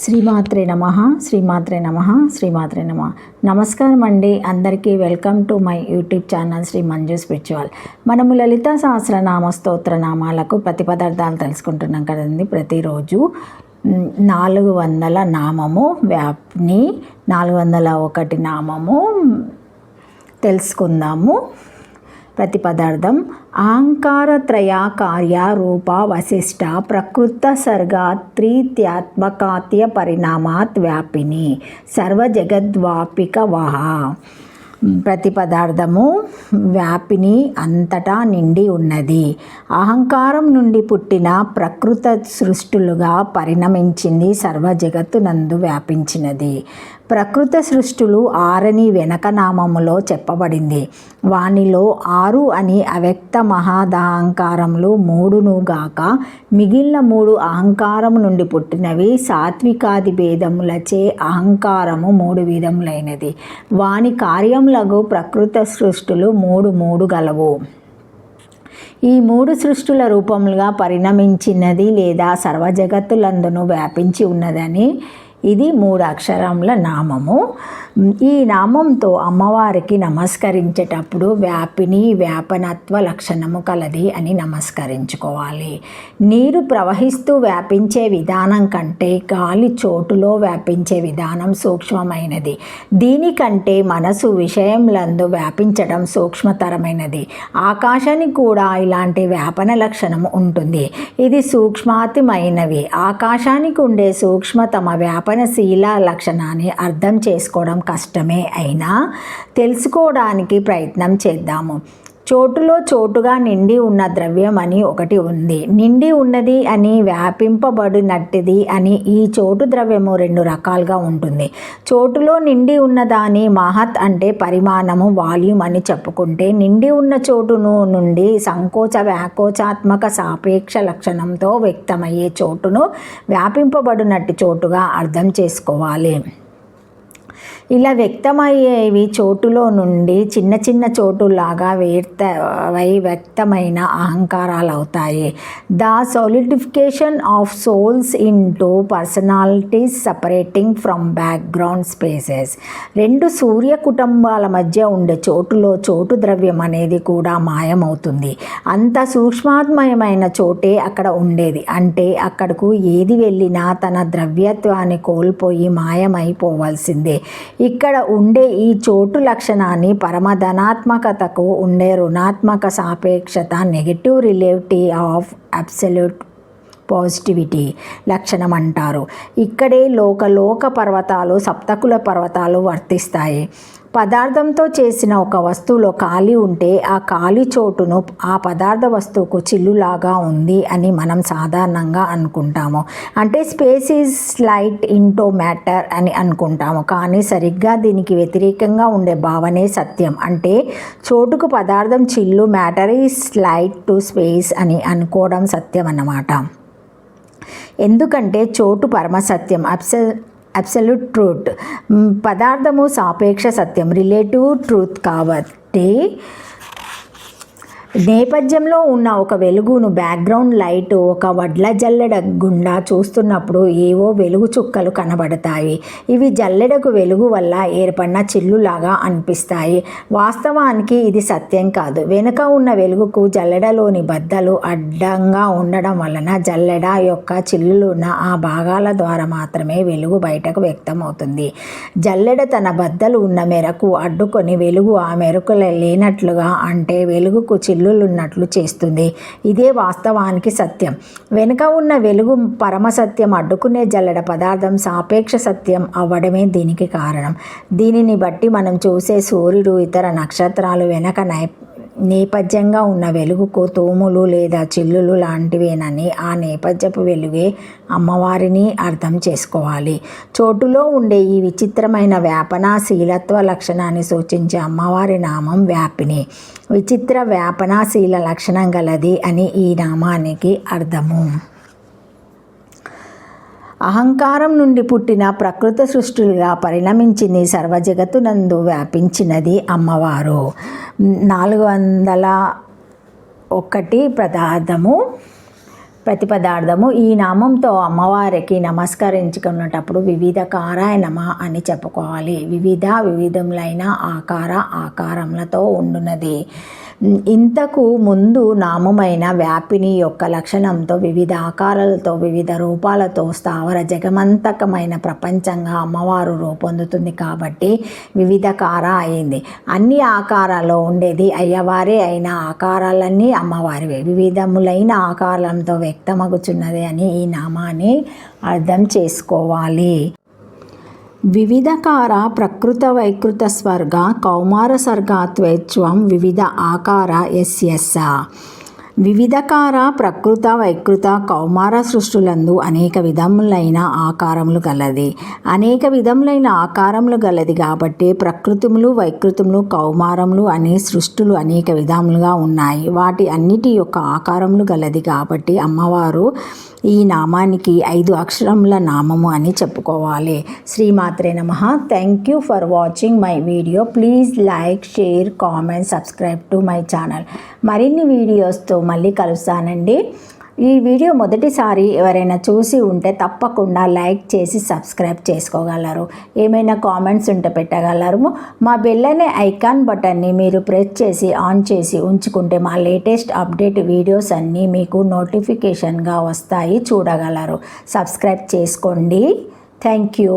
శ్రీమాత్రే నమః శ్రీమాత్రే నమః శ్రీమాత్రే నమః. నమస్కారం అండి అందరికీ. Welcome to my YouTube channel Shri Manju spiritual. మనము లలిత సహస్రనామ స్తోత్ర నామాలకు ప్రతిపదార్థాలు తెలుసుకుంటున్నాం కదండి. ప్రతిరోజు 400 నామము వ్యాప్ని, 401 నామము తెలుసుకుందాము. ప్రతి పదార్థం అహంకారత్రయ కార్య రూప వశిష్ట ప్రకృత సర్గాత్రీత్యాత్మకాత్య పరిణామాత్ వ్యాపిని సర్వజగద్వాపిక వహ. ప్రతి పదార్థము వ్యాపిని, అంతటా నిండి ఉన్నది. అహంకారం నుండి పుట్టిన ప్రకృత సృష్టులుగా పరిణమించింది, సర్వ జగత్తునందు వ్యాపించినది. ప్రకృత సృష్టులు 6 వెనక నామములో చెప్పబడింది. వానిలో 6 అని అవ్యక్త మహాదహంకారములు 3 గాక మిగిలిన 3 అహంకారము నుండి పుట్టినవి. సాత్వికాది భేదములచే అహంకారము 3 విధములైనది. వాని కార్యములకు ప్రకృత సృష్టులు 3 గలవు. ఈ 3 సృష్టుల రూపములుగా పరిణమించినది లేదా సర్వజగత్తులందును వ్యాపించి ఉన్నదని ఇది 3 అక్షరముల నామము. ఈ నామంతో అమ్మవారికి నమస్కరించేటప్పుడు వ్యాపిని, వ్యాపనత్వ లక్షణము కలది అని నమస్కరించుకోవాలి. నీరు ప్రవహిస్తూ వ్యాపించే విధానం కంటే గాలి చోటులో వ్యాపించే విధానం సూక్ష్మమైనది. దీనికంటే మనసు విషయములందు వ్యాపించడం సూక్ష్మతరమైనది. ఆకాశానికి కూడా ఇలాంటి వ్యాపన లక్షణం ఉంటుంది. ఇది సూక్ష్మాతిమైనవి. ఆకాశానికి ఉండే సూక్ష్మతమ వ్యాపనశీల లక్షణాన్ని అర్థం చేసుకోవడం కష్టమే అయినా తెలుసుకోవడానికి ప్రయత్నం చేద్దాము. చోటులో చోటుగా నిండి ఉన్న ద్రవ్యం అని ఒకటి ఉంది. నిండి ఉన్నది అని, వ్యాపింపబడినట్టుది అని ఈ చోటు ద్రవ్యము 2 రకాలుగా ఉంటుంది. చోటులో నిండి ఉన్నదాని మహత్ అంటే పరిమాణము, వాల్యూమ్ అని చెప్పుకుంటే, నిండి ఉన్న చోటును నుండి సంకోచ వ్యాకోచాత్మక సాపేక్ష లక్షణంతో వ్యక్తమయ్యే చోటును వ్యాపింపబడినట్టు చోటుగా అర్థం చేసుకోవాలి. ఇలా వ్యక్తమయ్యేవి చోటులో నుండి చిన్న చిన్న చోటులాగా వ్యక్తమైన అహంకారాలు అవుతాయి. The solidification of souls into personalities separating from background spaces. 2 సూర్య కుటుంబాల మధ్య ఉండే చోటులో చోటు ద్రవ్యం అనేది కూడా మాయమవుతుంది. అంత సూక్ష్మాత్మయమైన చోటే అక్కడ ఉండేది. అంటే అక్కడకు ఏది వెళ్ళినా తన ద్రవ్యత్వాన్ని కోల్పోయి మాయమైపోవలసిందే. ఇక్కడ ఉండే ఈ చోటు లక్షణాన్ని పరమధనాత్మకతకు ఉండే రుణాత్మక సాపేక్షత, negative relativity of absolute positivity లక్షణం అంటారు. ఇక్కడే లోక పర్వతాలు, సప్తకుల పర్వతాలు వర్తిస్తాయి. పదార్థంతో చేసిన ఒక వస్తువులో ఖాళీ ఉంటే ఆ ఖాళీ చోటును ఆ పదార్థ వస్తువుకు చిల్లులాగా ఉంది అని మనం సాధారణంగా అనుకుంటాము. అంటే space is slight into matter అని అనుకుంటాము. కానీ సరిగ్గా దీనికి వ్యతిరేకంగా ఉండే భావనే సత్యం. అంటే చోటుకు పదార్థం చిల్లు, matter is slight to space అని అనుకోవడం సత్యం అన్నమాట. ఎందుకంటే చోటు పరమసత్యం, అబ్సల్యూట్ ట్రూత్. పదార్థము సాపేక్ష సత్యం, రిలేటివ్ ట్రూత్. కాబట్టి నేపథ్యంలో ఉన్న ఒక వెలుగును, బ్యాక్గ్రౌండ్ లైట్, ఒక వడ్ల జల్లెడ గుండా చూస్తున్నప్పుడు ఏవో వెలుగు చుక్కలు కనబడతాయి. ఇవి జల్లెడకు వెలుగు వల్ల ఏర్పడిన చిల్లులాగా అనిపిస్తాయి. వాస్తవానికి ఇది సత్యం కాదు. వెనుక ఉన్న వెలుగుకు జల్లెడలోని బద్దలు అడ్డంగా ఉండడం వలన జల్లెడ యొక్క చిల్లులున్న ఆ భాగాల ద్వారా మాత్రమే వెలుగు బయటకు వ్యక్తమవుతుంది. జల్లెడ తన బద్దలు ఉన్న మేరకు అడ్డుకొని వెలుగు ఆ మెరుకులు లేనట్లుగా, అంటే వెలుగుకు చిల్లులున్నట్లు చేస్తుంది. ఇదే వాస్తవానికి సత్యం. వెనుక ఉన్న వెలుగు పరమసత్యం అడ్డుకునే జల్లెడ పదార్థం సాపేక్ష సత్యం అవ్వడమే దీనికి కారణం. దీనిని బట్టి మనం చూసే సూర్యుడు, ఇతర నక్షత్రాలు వెనక నేపథ్యంగా ఉన్న వెలుగుకు తూములు లేదా చిల్లులు లాంటివేనని, ఆ నేపథ్యపు వెలుగే అమ్మవారిని అర్థం చేసుకోవాలి. చోటులో ఉండే ఈ విచిత్రమైన వ్యాపనాశీలత్వ లక్షణాన్ని సూచించే అమ్మవారి నామం వ్యాపిని. విచిత్ర వ్యాపనాశీల లక్షణం గలది అని ఈ నామానికి అర్థము. అహంకారం నుండి పుట్టిన ప్రకృత సృష్టిగా పరిణమించింది, సర్వజగత్తునందు వ్యాపించినది అమ్మవారు. 401 పదార్థము ప్రతిపదార్థము. ఈ నామంతో అమ్మవారికి నమస్కరించుకున్నటప్పుడు వివిధకారాయ నమః అని చెప్పుకోవాలి. వివిధములైన ఆకారములతో ఉండునది. ఇంతకు ముందు నామమైన వ్యాపిని యొక్క లక్షణంతో వివిధ ఆకారాలతో వివిధ రూపాలతో స్థావర జగమంతకమైన ప్రపంచంగా అమ్మవారు రూపొందుతుంది కాబట్టి వివిధకార అయింది. అన్ని ఆకారాల్లో ఉండేది అయ్యవారే అయిన ఆకారాలన్నీ అమ్మవారివే. వివిధములైన ఆకారాలతో వ్యక్తమగుచున్నది అని ఈ నామాన్ని అర్థం చేసుకోవాలి. వివిధకార ప్రకృత వైకృత స్వర్గ కౌమార సర్గాత్వేత్వం వివిధ ఆకార యస్యస్స. వివిధకార ప్రకృత వైకృత కౌమార సృష్టులందు అనేక విధములైన ఆకారములు గలది. అనేక విధములైన ఆకారములు గలది కాబట్టి ప్రకృతములు వైకృతములు కౌమారములు అనే సృష్టులు అనేక విధములుగా ఉన్నాయి. వాటి అన్నిటి యొక్క ఆకారములు గలది కాబట్టి అమ్మవారు ఈ నామానికి 5 అక్షరముల నామము అని చెప్పుకోవాలి. శ్రీమాత్రే నమః. Thank you for watching my video. Please like, share, comment, subscribe to my channel. మరిన్ని వీడియోస్తో మళ్ళీ కలుస్తానండి. ఈ వీడియో మొదటిసారి ఎవరైనా చూసి ఉంటే తప్పకుండా లైక్ చేసి సబ్స్క్రైబ్ చేసుకోగలరు. ఏమైనా కామెంట్స్ ఉంటే పెట్టగలరు. మా బెల్ అనే ఐకాన్ బటన్ని మీరు ప్రెస్ చేసి ఆన్ చేసి ఉంచుకుంటే మా లేటెస్ట్ అప్డేట్ వీడియోస్ అన్నీ మీకు నోటిఫికేషన్గా వస్తాయి, చూడగలరు. సబ్స్క్రైబ్ చేసుకోండి. Thank you.